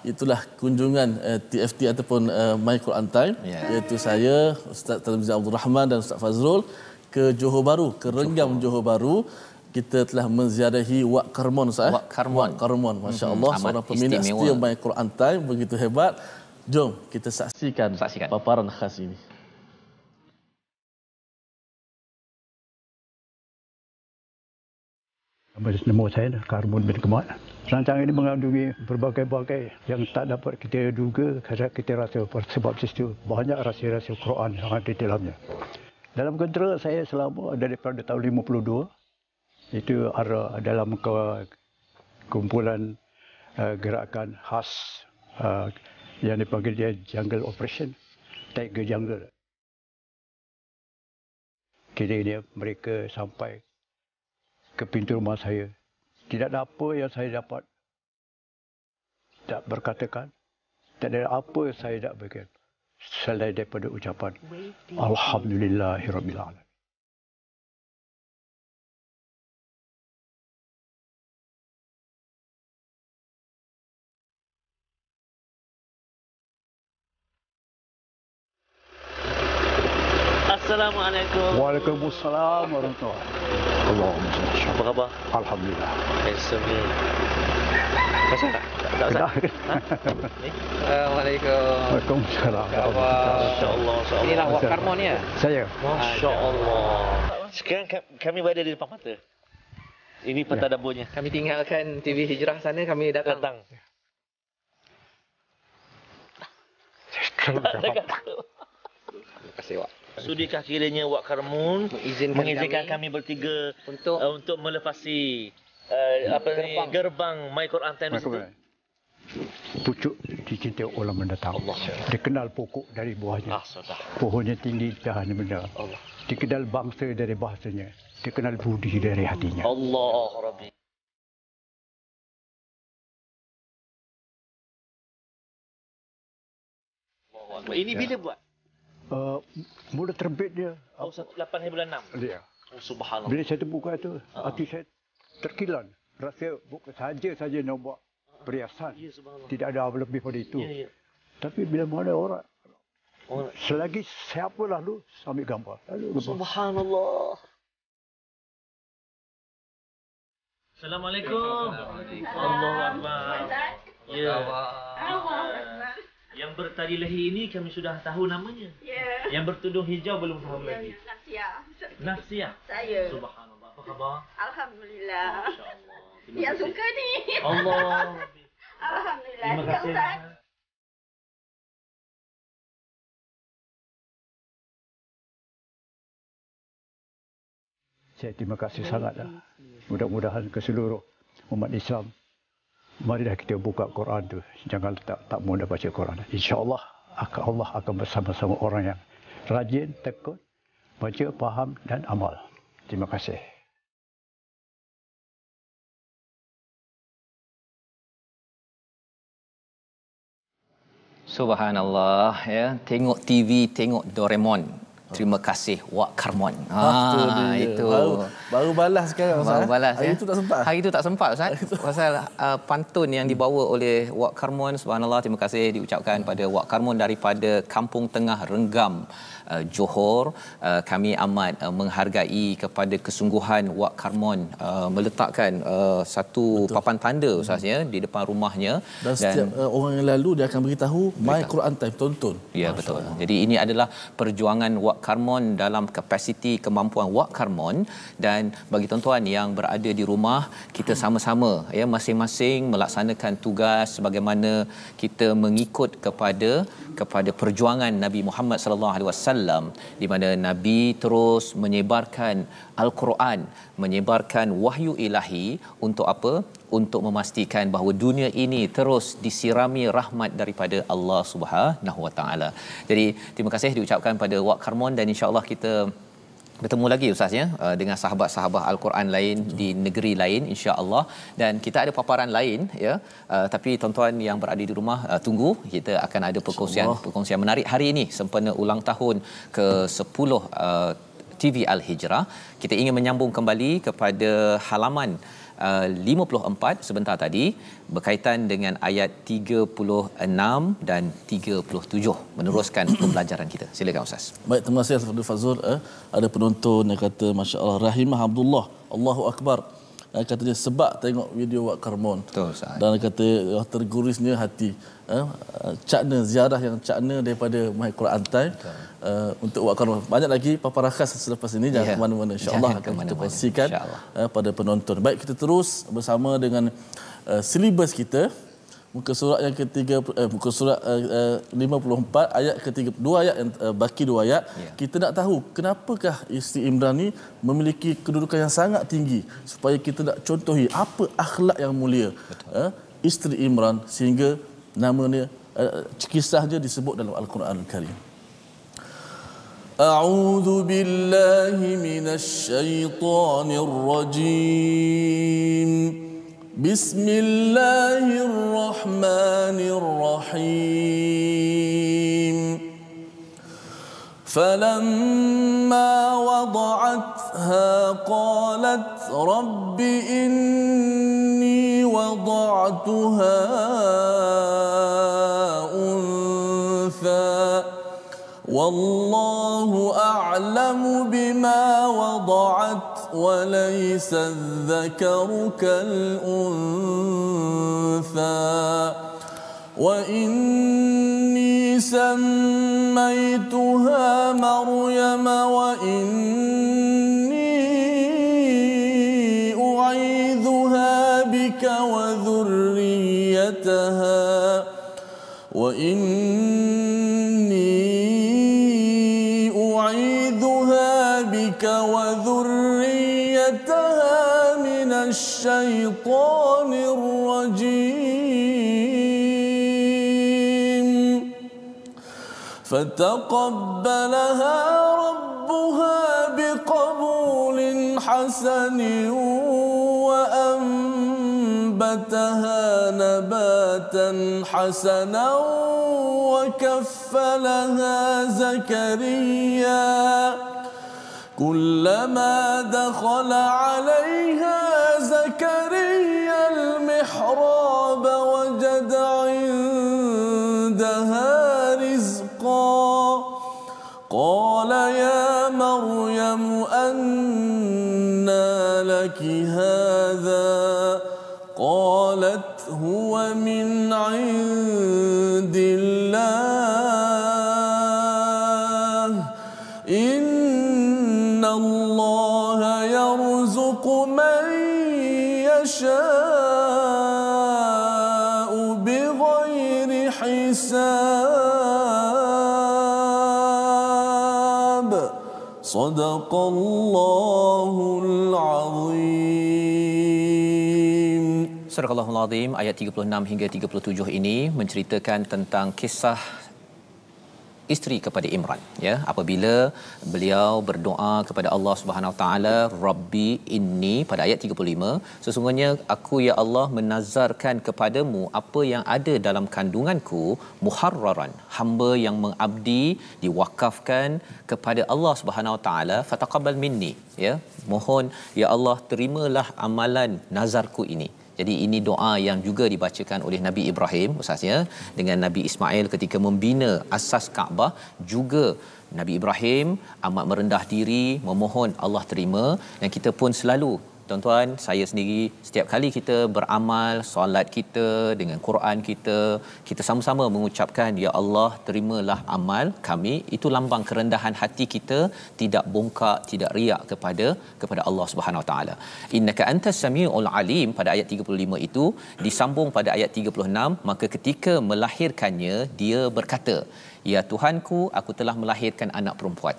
Itulah kunjungan TFT ataupun My Quran Time, iaitu saya, Ustaz Tarmizi Abdul Rahman dan Ustaz Fazrul ke Johor Bahru, ke Renggam Johor Bahru. Kita telah menziarahi Wak Karmon, Ustaz. Wak Karmon, masya-Allah, seorang peminat setia My Quran Time, begitu hebat. Jom kita saksikan paparan khas ini. Nama saya Karmun bin Kemat. Rancangan ini mengandungi berbagai-bagai yang tak dapat kita duga, kadang kita rasa sebab situ banyak rahsia-rahsia Quran yang ada di dalamnya. Dalam kontrak saya selama daripada tahun 52, itu ada dalam kumpulan gerakan khas yang dipanggil dia Jungle Operation, Tiger Jungle. Kiranya mereka sampai ke pintu rumah saya. Tidak ada apa yang saya dapat tak berkatakan. Tak ada apa yang saya tak berikan selain daripada ucapan Alhamdulillahirabbil alamin. Assalamualaikum. Waalaikumsalam warahmatullahi wabarakatuh. Allahumma salli. Apa khabar? Alhamdulillah. Handsome ni. Pasal tak? Tak usah. Assalamualaikum. Waalaikumsalam. Masya-Allah. Inilah Wak Karmon ya. Saya. Masya-Allah. Sekarang kami berada di depan mata. Ini peta dapurnya. Kami tinggalkan TV Hijrah sana, kami datang. Terima kasih, Wak. Sudikah kiranya Wak Karmun mengizinkan kami bertiga untuk melepasi gerbang My Quran Time itu? Pucuk dicintai orang mendatang. Dikenal pokok dari buahnya. Pohonnya tinggi tahan benda. Dikenal bangsa dari bahasanya. Dikenal budi dari hatinya. Allah Rabbi. Ini bila buat? Mula terbit dia. 8 hari bulan 6. Ya. Subhanallah. Bila saya terbuka itu, hati saya terkilan. Rasa bukan saja nak buat perhiasan. Tidak ada apa lebih pada itu. Tapi bila mana orang selagi siapa lalu ambil gambar. Subhanallah. Assalamualaikum. Allahu Akbar. Ya. Yang bertali leher ini kami sudah tahu namanya. Yang bertudung hijau belum tahu lagi. Nafsiah. Saya. Subhanallah. Apa khabar? Alhamdulillah. Masya-Allah. Ya suka ni. Allah. Alhamdulillah. Terima kasih. Saya terima kasih sangatlah. Mudah-mudahan ke seluruh umat Islam, marilah kita buka Quran tu. Jangan tak mudah baca Quran. InsyaAllah Allah akan bersama-sama orang yang rajin, tekun, baca, faham dan amal. Terima kasih. Subhanallah ya, tengok TV, tengok Doraemon. Terima kasih Wak Karmon. Itu baru balas sekarang. Baru balas hari itu tak sempat. Hari itu tak sempat Ustaz. Pasal pantun yang dibawa oleh Wak Karmon, subhanallah, terima kasih diucapkan pada Wak Karmon daripada Kampung Tengah Renggam, Johor. Kami amat menghargai kepada kesungguhan Wak Karmon meletakkan satu papan tanda Ustaz ya di depan rumahnya, dan setiap orang yang lalu dia akan beritahu My Quran Time, tonton. Ya, betul. Jadi ini adalah perjuangan Wak Karmon dalam kapasiti kemampuan Wak Karmon, dan dan bagi tuan-tuan yang berada di rumah, kita sama-sama ya masing-masing melaksanakan tugas sebagaimana kita mengikut kepada perjuangan Nabi Muhammad sallallahu alaihi wasallam, di mana Nabi terus menyebarkan Al-Quran, menyebarkan wahyu ilahi untuk apa? Untuk memastikan bahawa dunia ini terus disirami rahmat daripada Allah Subhanahu Wa Taala. Jadi terima kasih diucapkan pada Wak Karmon, dan insya-Allah kita bertemu lagi Ustaz ya dengan sahabat-sahabat Al-Quran lain di negeri lain insya-Allah, dan kita ada paparan lain ya, tapi tuan-tuan yang berada di rumah tunggu, kita akan ada perkongsian menarik hari ini sempena ulang tahun ke-10 TV Al-Hijrah. Kita ingin menyambung kembali kepada halaman 54 sebentar tadi berkaitan dengan ayat 36 dan 37, meneruskan pembelajaran kita. Silakan Ustaz. Baik, terima kasih Fadil Fazul. Ada penonton yang kata masya-Allah, Rahimah Abdullah, Allahu Akbar. Katanya sebab tengok video Wak Karmon. Betul Ustaz. Dan kata tergurisnya hati. Cakna ziarah yang cakna daripada My Quran Time. Untuk Wak Karmon. Banyak lagi paparan khas selepas ini, jangan ke mana-mana, insya-Allah akan kita kongsikan pada penonton. Baik, kita terus bersama dengan silibus kita, muka surat yang ketiga, muka surat 54 ayat ketiga, dua ayat yang baki dua ayat. Kita nak tahu kenapakah isteri Imran ni memiliki kedudukan yang sangat tinggi, supaya kita nak contohi apa akhlak yang mulia isteri Imran sehingga namanya kisahnya disebut dalam Al-Quran Al-Karim. A'udzu billahi minasy syaithanir rajim. Bismillahirrahmanirrahim. Falamma wada'atha qalat rabbi inni wada'tuha untha wallahu a'lamu bima wada'at وليس الذكر كالأنثى وإني سميتها مريم وإني أعيذها بك وذريتها من الشيطان الرجيم فتقبلها ربها بقبول حسن وأنبتها نباتا حسنا وكفلها زكريا كلما دخل عليها زكريا المحراب وجد عندها رزقا قال يا مريم أنى لك هذا قالت هو من عند الله إن الله يرزق من يشاء بغير حساب صدق الله العظيم. Surah Al-Allahul Azim ayat 36 hingga 37 ini menceritakan tentang kisah isteri kepada Imran ya, apabila beliau berdoa kepada Allah Subhanahu Wa Taala, Rabbi inni, pada ayat 35, sesungguhnya aku ya Allah menazarkan kepadamu apa yang ada dalam kandunganku muharraran, hamba yang mengabdi diwakafkan kepada Allah Subhanahu Wa Taala, fataqabbal minni ya, mohon ya Allah terimalah amalan nazarku ini. Jadi ini doa yang juga dibacakan oleh Nabi Ibrahim Ustaz ya, dengan Nabi Ismail ketika membina asas Kaabah, juga Nabi Ibrahim amat merendah diri memohon Allah terima, dan kita pun selalu Tuan-tuan, saya sendiri setiap kali kita beramal, solat kita dengan Quran kita, kita sama-sama mengucapkan ya Allah terimalah amal kami, itu lambang kerendahan hati kita, tidak bongkak, tidak riak kepada Allah Subhanahu Wa Taala. Innaka antas samiul alim pada ayat 35 itu disambung pada ayat 36, maka ketika melahirkannya dia berkata, ya Tuhanku, aku telah melahirkan anak perempuan.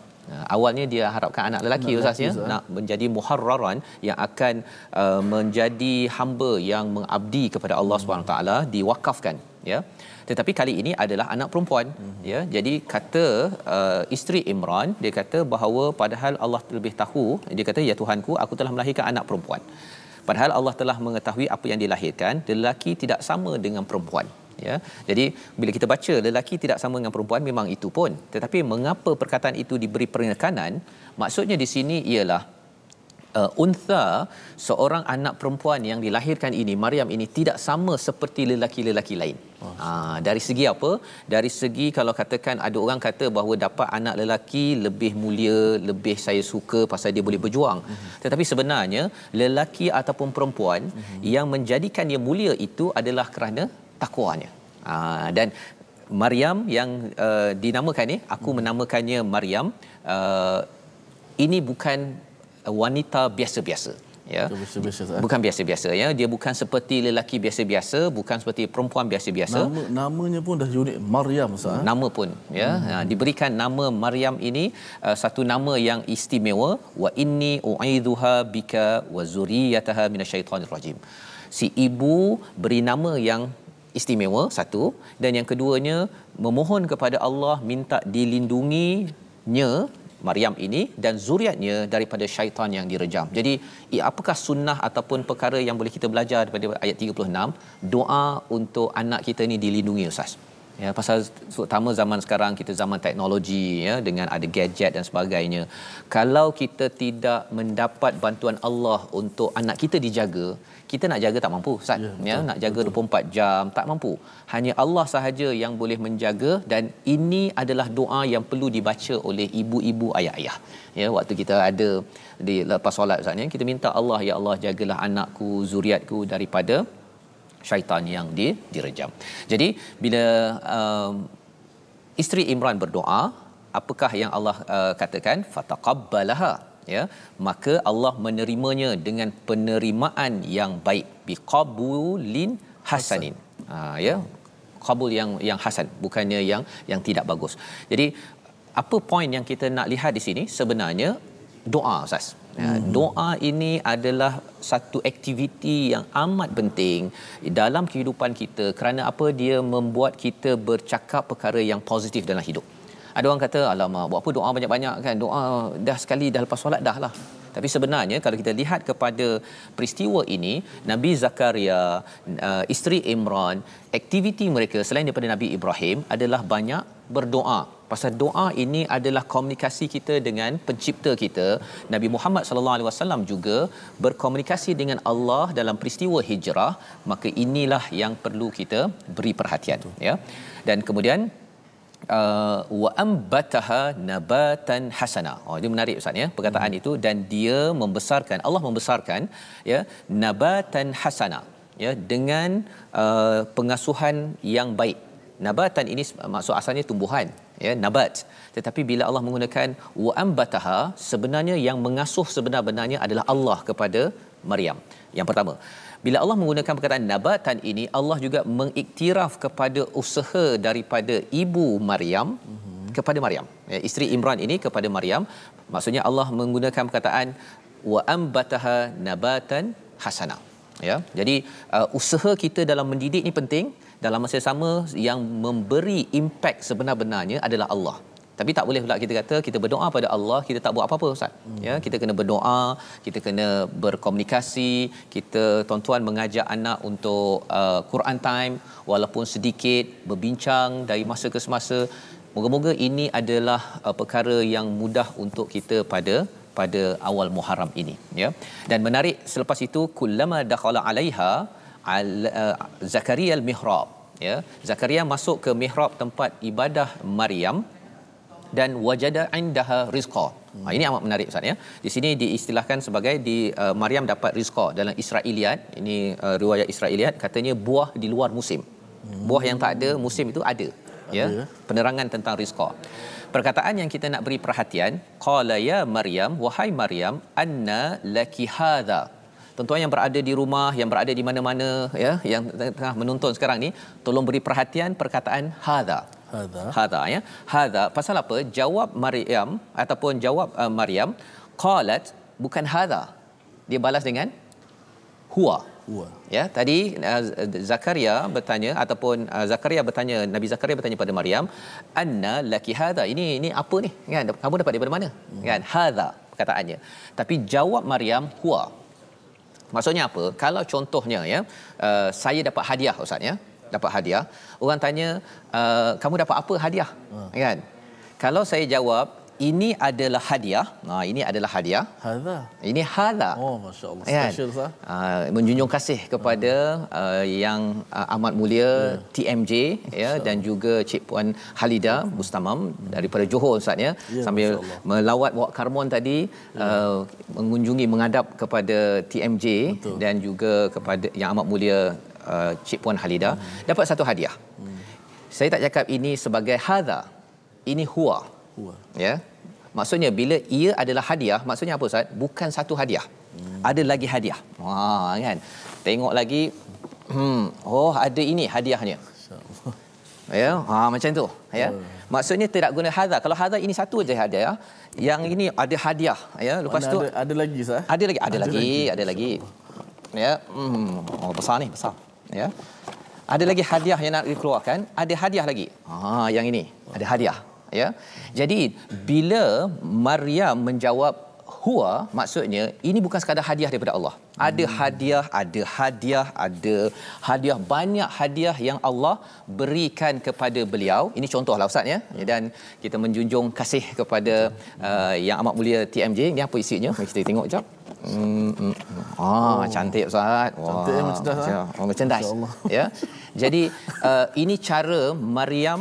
Awalnya dia harapkan anak lelaki Ustaz ya, nak menjadi muharraran yang akan menjadi hamba yang mengabdi kepada Allah Subhanahu taala, diwakafkan ya. Tetapi kali ini adalah anak perempuan ya. Jadi kata isteri Imran, dia kata bahawa padahal Allah lebih tahu, dia kata ya Tuhanku, aku telah melahirkan anak perempuan. Padahal Allah telah mengetahui apa yang dilahirkan, lelaki tidak sama dengan perempuan. Ya, jadi bila kita baca lelaki tidak sama dengan perempuan, memang itu pun, tetapi mengapa perkataan itu diberi penekanan? Maksudnya di sini ialah untha, seorang anak perempuan yang dilahirkan ini, Maryam ini, tidak sama seperti lelaki-lelaki lain. Dari segi apa? Dari segi kalau katakan ada orang kata bahawa dapat anak lelaki lebih mulia, lebih saya suka pasal dia boleh berjuang. Tetapi sebenarnya lelaki ataupun perempuan yang menjadikan dia mulia itu adalah kerana takwanya. Dan Maryam yang dinamakan ni, aku menamakannya Maryam, ini bukan wanita biasa-biasa ya, bukan biasa-biasa ya, dia bukan seperti lelaki biasa-biasa, bukan seperti perempuan biasa-biasa. Namanya pun dah unik, Maryam Ustaz. Nama pun ya, diberikan nama Maryam ini satu nama yang istimewa, wa inni u'idzuha bika wa zurriyyataha minasyaitonir rajim. Si ibu beri nama yang istimewa satu, dan yang keduanya memohon kepada Allah minta dilindunginya Maryam ini dan zuriatnya daripada syaitan yang direjam. Jadi apakah sunnah ataupun perkara yang boleh kita belajar daripada ayat 36? Doa untuk anak kita ni dilindungi Ustaz. Ya, pasal terutama zaman sekarang kita zaman teknologi ya, dengan ada gadget dan sebagainya. Kalau kita tidak mendapat bantuan Allah untuk anak kita dijaga, kita nak jaga tak mampu Ustaz. Ya, nak jaga 24 jam tak mampu. Hanya Allah sahaja yang boleh menjaga, dan ini adalah doa yang perlu dibaca oleh ibu-ibu, ayah-ayah. Ya, waktu kita ada di lepas solat Ustaz ni, kita minta Allah, ya Allah jagalah anakku, zuriatku daripada syaitan yang direjam. Jadi bila isteri Imran berdoa, apakah yang Allah katakan? Fataqabbalaha ya, maka Allah menerimanya dengan penerimaan yang baik, biqabulin hasanin. Ya, qabul yang hasan, bukannya yang tidak bagus. Jadi apa poin yang kita nak lihat di sini? Sebenarnya doa Ustaz. Ya, doa ini adalah satu aktiviti yang amat penting dalam kehidupan kita, kerana apa? Dia membuat kita bercakap perkara yang positif dalam hidup. Ada orang kata, alamak, buat apa doa banyak-banyak kan? Doa dah sekali dah lepas solat dah lah. Tapi sebenarnya kalau kita lihat kepada peristiwa ini, Nabi Zakaria, isteri Imran, aktiviti mereka selain daripada Nabi Ibrahim adalah banyak berdoa. Pasal doa ini adalah komunikasi kita dengan pencipta kita. Nabi Muhammad sallallahu alaihi wasallam juga berkomunikasi dengan Allah dalam peristiwa hijrah, maka inilah yang perlu kita beri perhatian ya. Dan kemudian wa ambataha nabatan hasana. Ini menarik Ustaz ya, perkataan itu, dan dia membesarkan, Allah membesarkan ya, nabatan hasana ya, dengan pengasuhan yang baik. Nabatan ini maksud asalnya tumbuhan ya, nabat. Tetapi bila Allah menggunakan wa ambataha, sebenarnya yang mengasuh sebenar-benarnya adalah Allah kepada Maryam. Yang pertama, bila Allah menggunakan perkataan nabatan ini, Allah juga mengiktiraf kepada usaha daripada ibu Maryam kepada Maryam. Ya, isteri Imran ini kepada Maryam. Maksudnya Allah menggunakan perkataan wa ambataha nabatan hasana. Ya, jadi usaha kita dalam mendidik ni penting. Dalam masa yang sama, yang memberi impak sebenar-benarnya adalah Allah. Tapi tak boleh pula kita kata kita berdoa pada Allah, kita tak buat apa-apa Ustaz. Ya, kita kena berdoa, kita kena berkomunikasi, kita tuan-tuan mengajak anak untuk Quran time walaupun sedikit, berbincang dari masa ke semasa. Moga-moga ini adalah perkara yang mudah untuk kita pada awal Muharram ini ya. Dan menarik, selepas itu kullama dakhala alaiha Zakaria al-mihrab ya, Zakaria masuk ke mihrab tempat ibadah Maryam. dan wajada indaha rizqa. Ini amat menarik Ustaz ya. Di sini diistilahkan sebagai Maryam dapat rizqa dalam Israiliyat. Ini riwayat Israiliyat katanya buah di luar musim. Buah yang tak ada musim itu ada. Ya. Penerangan tentang rizqa. Perkataan yang kita nak beri perhatian, qala ya Maryam, wahai Maryam, anna laki hadha. Tuan-tuan yang berada di rumah, yang berada di mana-mana ya, yang tengah menonton sekarang ni, tolong beri perhatian perkataan hadha. Hadha ya. Hadha pasal apa? Jawab Maryam ataupun jawab Maryam, qalat, bukan hadha. Dia balas dengan huwa. Ya, tadi Zakaria bertanya ataupun Zakaria bertanya, Nabi Zakaria bertanya pada Maryam, anna laki hadha, ini apa ni kan, kamu dapat daripada mana kan, hadha perkataannya. Tapi jawab Maryam huwa. Maksudnya apa? Kalau contohnya ya, saya dapat hadiah Ustaz ya, dapat hadiah, orang tanya kamu dapat apa hadiah kan, kalau saya jawab ini adalah hadiah. Ini adalah hadiah. Hadha. Ini hadha. Oh, masya-Allah. Special sah. Menjunjung kasih kepada yang amat mulia TMJ ya, dan juga Cik Puan Halida Mustamam daripada Johor Ustaz ya. Sambil melawat Wak Karmon tadi, mengunjungi menghadap kepada TMJ. Betul. Dan juga kepada yang amat mulia Cik Puan Halida, dapat satu hadiah. Saya tak cakap ini sebagai hadha. Ini huwa. Ya. Maksudnya bila ia adalah hadiah, maksudnya apa Ustaz? Bukan satu hadiah. Ada lagi hadiah. Kan. Tengok lagi, oh ada ini hadiahnya. Ya, macam tu, ya. Maksudnya tidak guna hadha. Kalau hadha ini satu aja hadiah, yang ini ada hadiah, ya. Lepas tu ada lagi Ustaz. Ada lagi. Ya. Besar ni, besar. Ya. Ada lagi hadiah yang nak dikeluarkan, ada hadiah lagi. Yang ini, ada hadiah. Ya. Jadi bila Maryam menjawab huwa, maksudnya ini bukan sekadar hadiah daripada Allah. Ada hadiah, banyak hadiah yang Allah berikan kepada beliau. Ini contohlah Ustaz ya. Dan kita menjunjung kasih kepada yang amat mulia TMJ. Ini apa isinya? Mari kita tengok jap. Cantik Ustaz. Cantik, cerdas. Ya. Jadi ini cara Maryam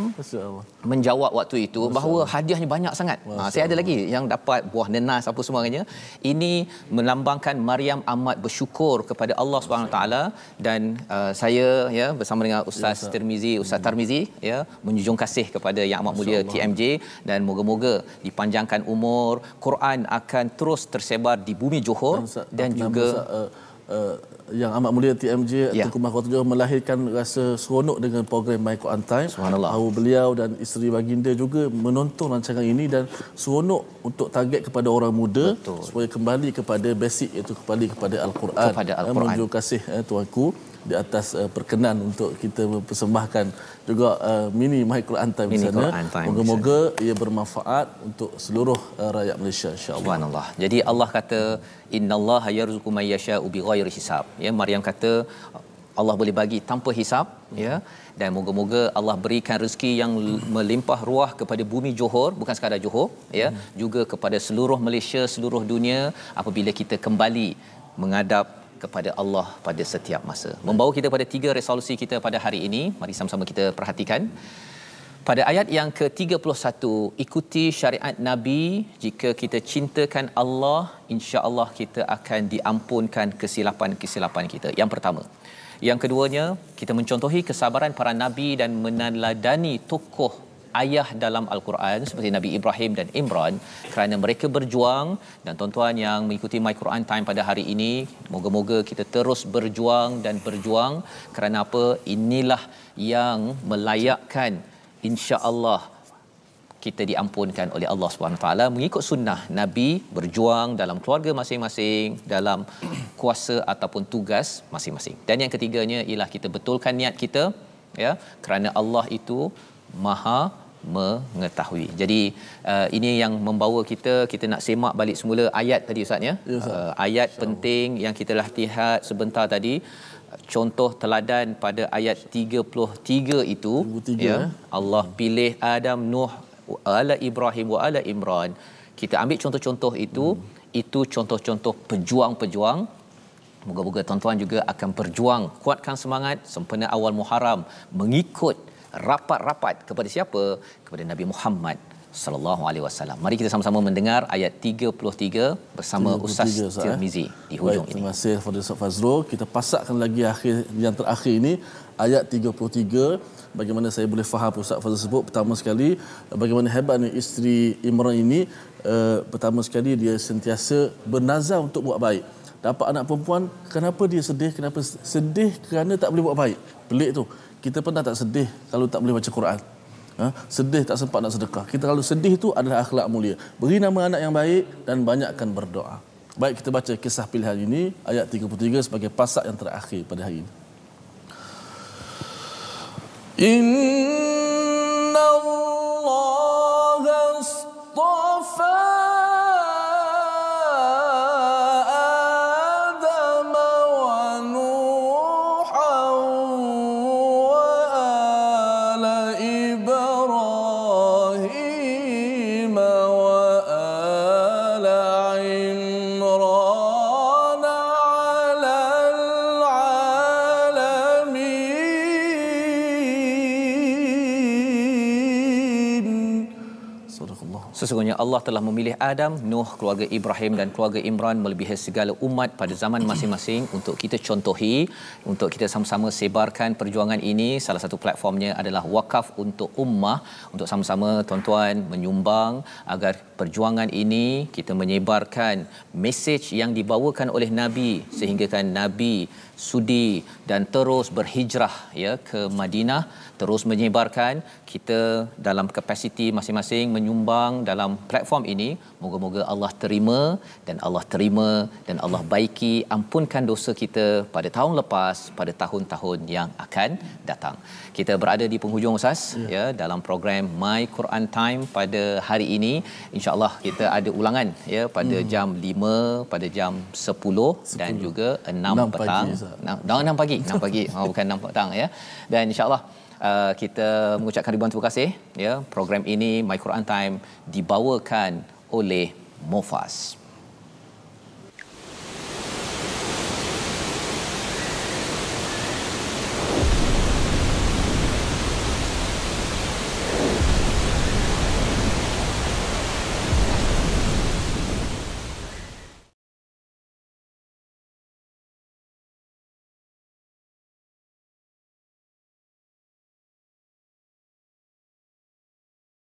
menjawab waktu itu, bahawa hadiahnya banyak sangat. Saya ada lagi yang dapat buah nenas apa semuanya. Ini melambangkan Maryam amat bersyukur kepada Allah Subhanahu taala, dan saya ya bersama dengan Ustaz Tarmizi ya, menjunjung kasih kepada yang amat mulia TMJ, dan moga-moga dipanjangkan umur, Quran akan terus tersebar di bumi Johor, dan juga yang amat mulia TMJ Tengku Mahkota Johor melahirkan rasa seronok dengan program My Quran Time. Subhanallah. Beliau dan isteri baginda juga menonton rancangan ini, dan seronok untuk target kepada orang muda. Betul. Supaya kembali kepada basic, iaitu kembali kepada Al-Quran. Menunjuk kasih tuanku di atas perkenan untuk kita mempersembahkan juga mini My Quran Time di sana. Moga-moga ia bermanfaat untuk seluruh rakyat Malaysia, insya-Allah. Subhanallah. Jadi Allah kata innallaha yarzuqu may yasha'u bighairi hisab. Ya, Maryam kata Allah boleh bagi tanpa hisab, ya. Dan moga-moga Allah berikan rezeki yang melimpah ruah kepada bumi Johor, bukan sekadar Johor, ya, juga kepada seluruh Malaysia, seluruh dunia apabila kita kembali menghadap kepada Allah pada setiap masa. Membawa kita pada 3 resolusi kita pada hari ini. Mari sama-sama kita perhatikan. Pada ayat yang ke-31, ikuti syariat Nabi. Jika kita cintakan Allah, insya-Allah kita akan diampunkan kesilapan-kesilapan kita. Yang pertama. Yang keduanya, kita mencontohi kesabaran para nabi dan meneladani tokoh ayah dalam Al-Quran seperti Nabi Ibrahim dan Imran, kerana mereka berjuang. Dan tuan-tuan yang mengikuti My Quran Time pada hari ini, moga-moga kita terus berjuang dan berjuang, kerana apa? Inilah yang melayakkan insya-Allah kita diampunkan oleh Allah Subhanahu taala mengikut sunnah Nabi, berjuang dalam keluarga masing-masing, dalam kuasa ataupun tugas masing-masing. Dan yang ketiganya ialah kita betulkan niat kita, ya, kerana Allah itu Maha mengetahui. Jadi ini yang membawa kita nak semak balik semula ayat tadi Ustaz ya. Ayat penting yang kita dah lihat sebentar tadi. Contoh teladan pada ayat 33 itu, 33, ya. Allah pilih Adam, Nuh, ala Ibrahim wa ala Imran. Kita ambil contoh-contoh itu contoh-contoh pejuang-pejuang. Moga-moga tuan-tuan juga akan berjuang, kuatkan semangat sempena awal Muharram, mengikut rapat-rapat kepada siapa? Kepada Nabi Muhammad sallallahu alaihi wasallam. Mari kita sama-sama mendengar ayat 33 bersama Ustaz Tirmizi di hujung ini. Terima kasih kepada Ustaz Fazrul. Kita pasakkan lagi yang terakhir ini ayat 33. Bagaimana saya boleh faham Ustaz Fazrul sebut, pertama sekali bagaimana hebatnya isteri Imran ini. Pertama sekali dia sentiasa bernazar untuk buat baik. Dapat anak perempuan, kenapa dia sedih? Kenapa sedih? Kerana tak boleh buat baik. Pelik tu. Kita pernah tak sedih kalau tak boleh baca Quran? Sedih tak sempat nak sedekah. Kita kalau sedih tu adalah akhlak mulia. Beri nama anak yang baik dan banyakkan berdoa. Baik, kita baca kisah pilihan ini ayat 33 sebagai pasak yang terakhir pada hari ini. Inna Allah astafa Sesungguhnya Allah telah memilih Adam, Nuh, keluarga Ibrahim dan keluarga Imran melebihi segala umat pada zaman masing-masing untuk kita contohi, untuk kita sama-sama sebarkan perjuangan ini. Salah satu platformnya adalah Wakaf untuk Ummah, untuk sama-sama tuan-tuan menyumbang agar perjuangan ini kita menyebarkan mesej yang dibawakan oleh Nabi, sehingga kan Nabi sudi dan terus berhijrah ke Madinah, terus menyebarkan. Kita dalam kapasiti masing-masing menyumbang dalam platform ini. Moga-moga Allah terima dan Allah terima dan Allah baiki, ampunkan dosa kita pada tahun lepas, pada tahun-tahun yang akan datang. Kita berada di penghujung Ustaz dalam program My Quran Time pada hari ini. InsyaAllah kita ada ulangan pada jam 5, pada jam 10 dan juga 6 petang. 6 pagi. Bukan 6 petang Dan insyaAllah kita mengucapkan ribuan terima kasih program ini My Quran Time dibawakan oleh Mofas.